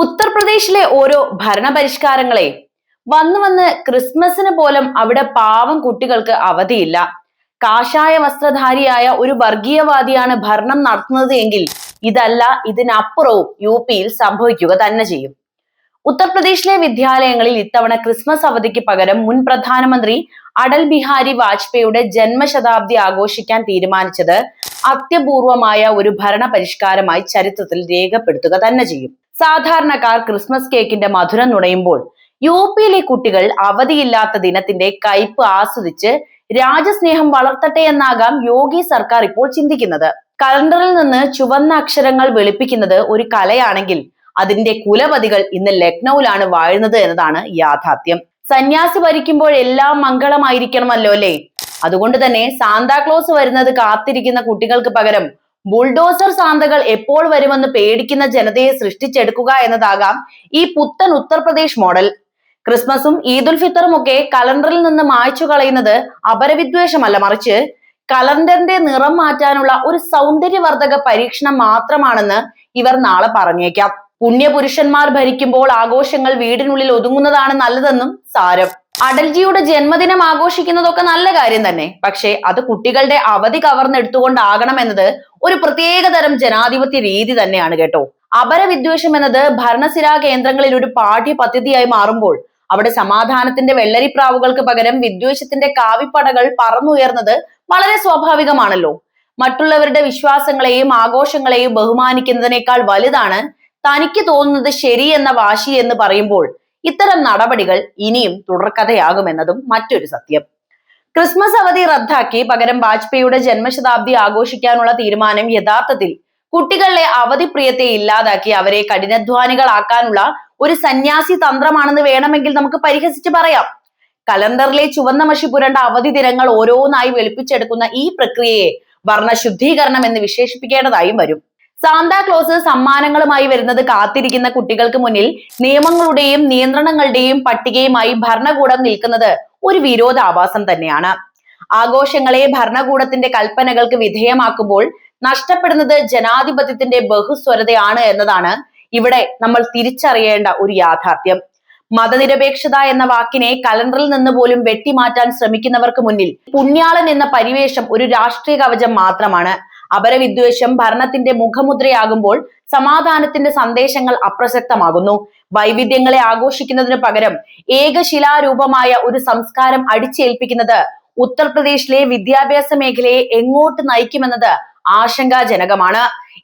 ഉത്തർപ്രദേശിലെ ഓരോ ഭരണപരിഷ്കാരങ്ങളെ വന്ന് വന്ന് ക്രിസ്മസിന് പോലും അവിടെ പാവം കുട്ടികൾക്ക് അവധിയില്ല. കാഷായ വസ്ത്രധാരിയായ ഒരു വർഗീയവാദിയാണ് ഭരണം നടത്തുന്നത് എങ്കിൽ ഇതല്ല ഇതിനപ്പുറവും യു.പിയിൽ സംഭവിക്കുക തന്നെ ചെയ്യും. ഉത്തർപ്രദേശിലെ വിദ്യാലയങ്ങളിൽ ഇത്തവണ ക്രിസ്മസ് അവധിക്ക് പകരം മുൻ പ്രധാനമന്ത്രി അടൽ ബിഹാരി വാജ്പേയിയുടെ ജന്മശതാബ്ദി ആഘോഷിക്കാൻ തീരുമാനിച്ചത് അത്യപൂർവമായ ഒരു ഭരണ പരിഷ്കാരമായി ചരിത്രത്തിൽ രേഖപ്പെടുത്തുക തന്നെ ചെയ്യും. സാധാരണക്കാർ ക്രിസ്മസ് കേക്കിന്റെ മധുരം നുണയുമ്പോൾ യു.പിയിലെ കുട്ടികൾ അവധിയില്ലാത്ത ദിനത്തിന്റെ കയ്പ് ആസ്വദിച്ച് രാജ്യസ്നേഹം വളർത്തട്ടെ എന്നാകാം യോഗി സർക്കാർ ഇപ്പോൾ ചിന്തിക്കുന്നത്. കലണ്ടറിൽ നിന്ന് ചുവന്ന അക്ഷരങ്ങൾ വെളുപ്പിക്കുന്നത് ഒരു കലയാണെങ്കിൽ അതിന്റെ കുലപതികൾ ഇന്ന് ലക്നൌവിലാണ് വാഴുന്നത് എന്നതാണ് യാഥാർത്ഥ്യം. സന്യാസി ഭരിക്കുമ്പോൾ എല്ലാം മംഗളമായിരിക്കണമല്ലോ അല്ലേ? അതുകൊണ്ട് തന്നെ സാന്താക്ലോസ് വരുന്നത് കാത്തിരിക്കുന്ന കുട്ടികൾക്ക് പകരം ബുൾഡോസർ സാന്തകൾ എപ്പോൾ വരുമെന്ന് പേടിക്കുന്ന ജനതയെ സൃഷ്ടിച്ചെടുക്കുക എന്നതാകാം ഈ പുത്തൻ ഉത്തർപ്രദേശ് മോഡൽ. ക്രിസ്മസും ഈദുൽ ഫിത്തറും ഒക്കെ കലണ്ടറിൽ നിന്ന് മായ്ച്ചു കളയുന്നത് അപരവിദ്വേഷമല്ല, മറിച്ച് കലണ്ടറിന്റെ നിറം മാറ്റാനുള്ള ഒരു സൗന്ദര്യവർദ്ധക പരീക്ഷണം മാത്രമാണെന്ന് ഇവർ നാളെ പറഞ്ഞേക്കാം. പുണ്യപുരുഷന്മാർ ഭരിക്കുമ്പോൾ ആഘോഷങ്ങൾ വീടിനുള്ളിൽ ഒതുങ്ങുന്നതാണ് നല്ലതെന്നും സാരം. അടൽജിയുടെ ജന്മദിനം ആഘോഷിക്കുന്നതൊക്കെ നല്ല കാര്യം തന്നെ, പക്ഷേ അത് കുട്ടികളുടെ അവധി കവർന്നെടുത്തുകൊണ്ടാകണമെന്നത് ഒരു പ്രത്യേക തരം ജനാധിപത്യ രീതി തന്നെയാണ് കേട്ടോ. അപരവിദ്വേഷം എന്നത് ഭരണസിരാ കേന്ദ്രങ്ങളിൽ ഒരു പാഠ്യ പദ്ധതിയായി മാറുമ്പോൾ അവിടെ സമാധാനത്തിന്റെ വെള്ളരിപ്രാവുകൾക്ക് പകരം വിദ്വേഷത്തിന്റെ കാവിപ്പടകൾ പറന്നുയർന്നത് വളരെ സ്വാഭാവികമാണല്ലോ. മറ്റുള്ളവരുടെ വിശ്വാസങ്ങളെയും ആഘോഷങ്ങളെയും ബഹുമാനിക്കുന്നതിനേക്കാൾ വലുതാണ് തനിക്ക് തോന്നുന്നത് ശരി എന്ന വാശി എന്ന് പറയുമ്പോൾ ഇത്തരം നടപടികൾ ഇനിയും തുടർക്കഥയാകുമെന്നതും മറ്റൊരു സത്യം. ക്രിസ്മസ് അവധി റദ്ദാക്കി പകരം വാജ്പേയിയുടെ ജന്മശതാബ്ദി ആഘോഷിക്കാനുള്ള തീരുമാനം യഥാർത്ഥത്തിൽ കുട്ടികളിലെ അവധിപ്രിയത്തെ ഇല്ലാതാക്കി അവരെ കഠിനാധ്വാനികളാക്കാനുള്ള ഒരു സന്യാസി തന്ത്രമാണെന്ന് വേണമെങ്കിൽ നമുക്ക് പരിഹസിച്ച് പറയാം. കലണ്ടറിലെ ചുവന്ന മഷി പുരണ്ട അവധി ദിനങ്ങൾ ഓരോന്നായി വെളുപ്പിച്ചെടുക്കുന്ന ഈ പ്രക്രിയയെ വർണ്ണശുദ്ധീകരണം എന്ന് വിശേഷിപ്പിക്കേണ്ടതായും വരും. സാന്താക്ലോസ് സമ്മാനങ്ങളുമായി വരുന്നത് കാത്തിരിക്കുന്ന കുട്ടികൾക്ക് മുന്നിൽ നിയമങ്ങളുടെയും നിയന്ത്രണങ്ങളുടെയും പട്ടികയുമായി ഭരണകൂടം നിൽക്കുന്നത് ഒരു വിരോധാഭാസം തന്നെയാണ്. ആഘോഷങ്ങളെ ഭരണകൂടത്തിന്റെ കൽപ്പനകൾക്ക് വിധേയമാക്കുമ്പോൾ നഷ്ടപ്പെടുന്നത് ജനാധിപത്യത്തിന്റെ ബഹുസ്വരതയാണ് എന്നതാണ് ഇവിടെ നമ്മൾ തിരിച്ചറിയേണ്ട ഒരു യാഥാർത്ഥ്യം. മതനിരപേക്ഷത എന്ന വാക്കിനെ കലണ്ടറിൽ നിന്ന് പോലും വെട്ടിമാറ്റാൻ ശ്രമിക്കുന്നവർക്ക് മുന്നിൽ പുണ്യാളൻ എന്ന പരിവേഷം ഒരു രാഷ്ട്രീയ കവചം മാത്രമാണ്. അപരവിദ്വേഷം ഭരണത്തിന്റെ മുഖമുദ്രയാകുമ്പോൾ സമാധാനത്തിന്റെ സന്ദേശങ്ങൾ അപ്രസക്തമാകുന്നു. വൈവിധ്യങ്ങളെ ആഘോഷിക്കുന്നതിന് പകരം ഏകശിലാരൂപമായ ഒരു സംസ്കാരം അടിച്ചേൽപ്പിക്കുന്നത് ഉത്തർപ്രദേശിലെ വിദ്യാഭ്യാസ മേഖലയെ എങ്ങോട്ട് നയിക്കുമെന്നത് ആശങ്കാജനകമാണ്.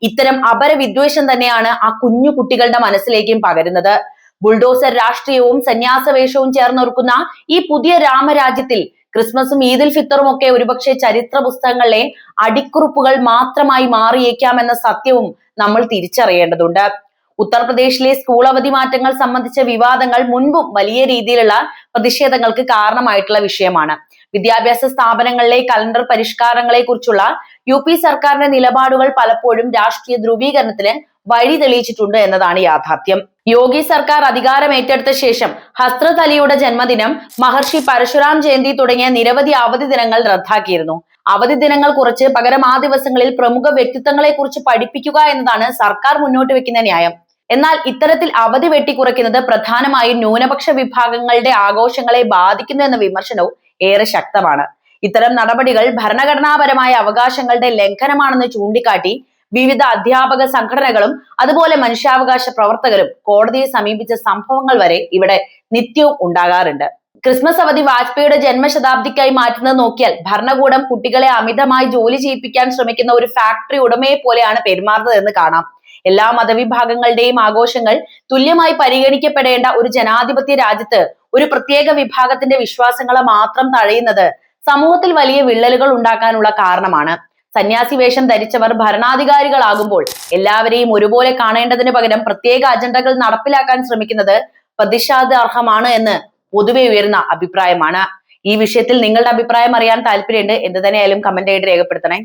ഇത്തരം അപരവിദ്വേഷം തന്നെയാണ് ആ കുഞ്ഞു കുട്ടികളുടെ മനസ്സിലേക്കും പകരുന്നത്. ബുൾഡോസർ രാഷ്ട്രീയവും സന്യാസവേഷവും ചേർന്നൊരുക്കുന്ന ഈ പുതിയ രാമരാജ്യത്തിൽ ക്രിസ്മസും ഈദുൽ ഫിത്തറും ഒക്കെ ഒരുപക്ഷെ ചരിത്ര പുസ്തകങ്ങളിലെ അടിക്കുറിപ്പുകൾ മാത്രമായി മാറിയേക്കാമെന്ന സത്യവും നമ്മൾ തിരിച്ചറിയേണ്ടതുണ്ട്. ഉത്തർപ്രദേശിലെ സ്കൂൾ അവധി മാറ്റങ്ങൾ സംബന്ധിച്ച വിവാദങ്ങൾ മുൻപും വലിയ രീതിയിലുള്ള പ്രതിഷേധങ്ങൾക്ക് കാരണമായിട്ടുള്ള വിഷയമാണ്. വിദ്യാഭ്യാസ സ്ഥാപനങ്ങളിലെ കലണ്ടർ പരിഷ്കാരങ്ങളെ കുറിച്ചുള്ള യു.പി സർക്കാരിന്റെ നിലപാടുകൾ പലപ്പോഴും രാഷ്ട്രീയ ധ്രുവീകരണത്തിന് വഴി തെളിയിച്ചിട്ടുണ്ട് എന്നതാണ് യാഥാർത്ഥ്യം. യോഗി സർക്കാർ അധികാരം ഏറ്റെടുത്ത ശേഷം ഹസ്രത് അലിയുടെ ജന്മദിനം, മഹർഷി പരശുരാം ജയന്തി തുടങ്ങിയ നിരവധി അവധി ദിനങ്ങൾ റദ്ദാക്കിയിരുന്നു. അവധി ദിനങ്ങൾ കുറച്ച് പകരം ആ ദിവസങ്ങളിൽ പ്രമുഖ വ്യക്തിത്വങ്ങളെ കുറിച്ച് പഠിപ്പിക്കുക എന്നതാണ് സർക്കാർ മുന്നോട്ട് വെക്കുന്ന ന്യായം. എന്നാൽ ഇത്തരത്തിൽ അവധി വെട്ടിക്കുറയ്ക്കുന്നത് പ്രധാനമായും ന്യൂനപക്ഷ വിഭാഗങ്ങളുടെ ആഘോഷങ്ങളെ ബാധിക്കുന്നു എന്ന വിമർശനവും ഏറെ ശക്തമാണ്. ഇത്തരം നടപടികൾ ഭരണഘടനാപരമായ അവകാശങ്ങളുടെ ലംഘനമാണെന്ന് ചൂണ്ടിക്കാട്ടി വിവിധ അധ്യാപക സംഘടനകളും അതുപോലെ മനുഷ്യാവകാശ പ്രവർത്തകരും കോടതിയെ സമീപിച്ച സംഭവങ്ങൾ വരെ ഇവിടെ നിത്യവും ഉണ്ടാകാറുണ്ട്. ക്രിസ്മസ് അവധി വാജ്പേയിയുടെ ജന്മശതാബ്ദിക്കായി മാറ്റുന്നത് നോക്കിയാൽ ഭരണകൂടം കുട്ടികളെ അമിതമായി ജോലി ചെയ്യിപ്പിക്കാൻ ശ്രമിക്കുന്ന ഒരു ഫാക്ടറി ഉടമയെ പോലെയാണ് പെരുമാറുന്നത് എന്ന് കാണാം. എല്ലാ മതവിഭാഗങ്ങളുടെയും ആഘോഷങ്ങൾ തുല്യമായി പരിഗണിക്കപ്പെടേണ്ട ഒരു ജനാധിപത്യ രാജ്യത്ത് ഒരു പ്രത്യേക വിഭാഗത്തിന്റെ വിശ്വാസങ്ങളെ മാത്രം തഴയുന്നത് സമൂഹത്തിൽ വലിയ വിള്ളലുകൾ ഉണ്ടാക്കാനുള്ള കാരണമാണ്. സന്യാസി വേഷം ധരിച്ചവർ ഭരണാധികാരികളാകുമ്പോൾ എല്ലാവരെയും ഒരുപോലെ കാണേണ്ടതിന് പകരം പ്രത്യേക അജണ്ടകൾ നടപ്പിലാക്കാൻ ശ്രമിക്കുന്നത് പ്രതിഷേധാർഹമാണ് എന്ന് പൊതുവെ ഉയർന്ന അഭിപ്രായമാണ്. ഈ വിഷയത്തിൽ നിങ്ങളുടെ അഭിപ്രായം അറിയാൻ താല്പര്യമുണ്ട്. എന്ത് തന്നെയായാലും കമന്റ് ആയിട്ട് രേഖപ്പെടുത്തണേ.